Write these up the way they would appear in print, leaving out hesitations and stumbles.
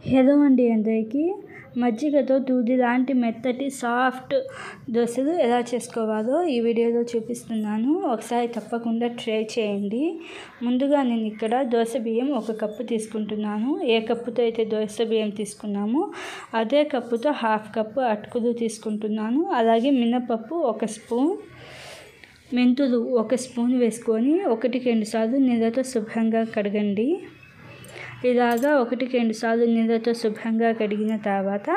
Hello అండి అందరికీ. మజ్జిగతో దూది లాంటి మెత్తటి సాఫ్ట్ దోశలు ఎలా చేసుకోవాలో ఈ వీడియోలో చూపిస్తున్నాను. ఒకసారి తప్పకుండా ట్రై చేయండి. ముందుగా నేను ఇక్కడ దోశ బియ్యం 1 కప్పు తీసుకుంటున్నాను. ఏ కప్పుతో అయితే దోశ బియ్యం తీసుకున్నామో అదే కప్పుతో 1/2 కప్పు అటుకులు తీసుకుంటున్నాను. అలాగే మినపప్పు 1 స్పూన్, మెంతులు 1 స్పూన్ వేసుకొని 1-2 సార్లు నీళ్ళతో శుభ్రంగా కడగండి. ఇలాగా 1-2 సార్లు నీళ్ళతో శుభ్రంగా కడిగిన తర్వాత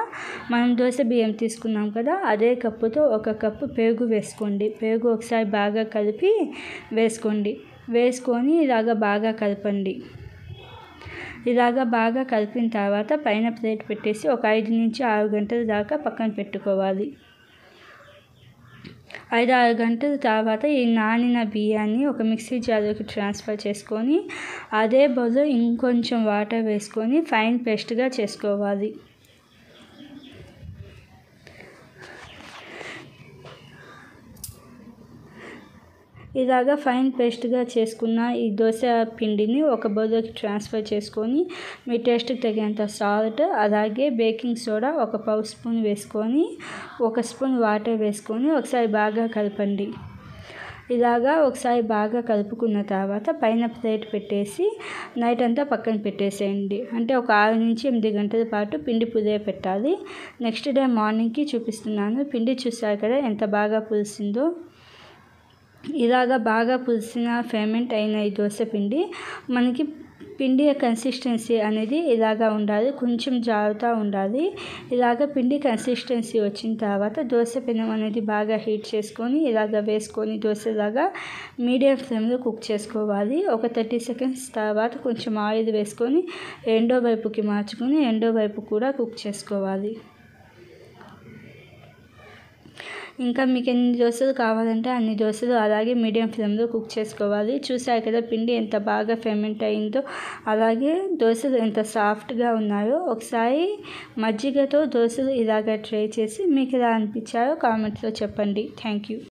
మనం దోశ బియ్యం తీసుకున్నాం కదా, అదే కప్పుతో 1 కప్పు పెరుగు వేసుకోండి. పెరుగు ఒకసారి బాగా కలిపి వేసుకొని ఇలాగ బాగా కలపండి. ఇలాగ బాగా కలిపిన తర్వాత పైన ప్లేట్ పెట్టేసి ఒక 5-6 గంటల దాకా పక్కన పెట్టుకోవాలి. 5-6 గంటల తర్వాత ఈ నానిన బియ్యాన్ని ఒక మిక్సీ జార్లోకి ట్రాన్స్ఫర్ చేసుకొని అదే బౌల్లో ఇంకొంచెం వాటర్ వేసుకొని ఫైన్ పేస్ట్గా చేసుకోవాలి. ఇలాగా ఫైన్ పేస్ట్గా చేసుకున్న ఈ దోశ పిండిని ఒక బౌల్లోకి ట్రాన్స్ఫర్ చేసుకొని మీ టేస్ట్కి తగినంత సాల్ట్, అలాగే బేకింగ్ సోడా 1 పావు స్పూన్ వేసుకొని 1 స్పూన్ వాటర్ వేసుకొని ఒకసారి బాగా కలపండి. ఇలాగా ఒకసారి బాగా కలుపుకున్న తర్వాత పైన ప్లేట్ పెట్టేసి నైట్ అంతా పక్కన పెట్టేసేయండి. అంటే ఒక 6-8 గంటల పాటు పిండి పులియ పెట్టాలి. నెక్స్ట్ డే మార్నింగ్కి చూపిస్తున్నాను. పిండి చూసారు కదా ఎంత బాగా పులిసిందో. ఇలాగా బాగా పులిసిన ఫెర్మెంట్ అయిన ఈ దోశ పిండి మనకి పిండి కన్సిస్టెన్సీ అనేది ఇలాగా ఉండాలి, కొంచెం జారుతూ ఉండాలి. ఇలాగ పిండి కన్సిస్టెన్సీ వచ్చిన తర్వాత దోశ పెనం అనేది బాగా హీట్ చేసుకొని ఇలాగ వేసుకొని దోశలాగా మీడియం ఫ్లేమ్లో కుక్ చేసుకోవాలి. ఒక 30 సెకండ్స్ తర్వాత కొంచెం ఆయిల్ వేసుకొని రెండో వైపుకి మార్చుకొని రెండో వైపు కూడా కుక్ చేసుకోవాలి. ఇంకా మీకు ఎన్ని దోశలు కావాలంటే అన్ని దోశలు అలాగే మీడియం ఫ్లేమ్లో కుక్ చేసుకోవాలి. చూసారు కదా పిండి ఎంత బాగా ఫెర్మెంట్ అయిందో, అలాగే దోశలు ఎంత సాఫ్ట్గా ఉన్నాయో. ఒకసారి మజ్జిగతో దోశలు ఇలాగ ట్రై చేసి మీకు ఎలా అనిపించారో కామెంట్లో చెప్పండి. Thank you.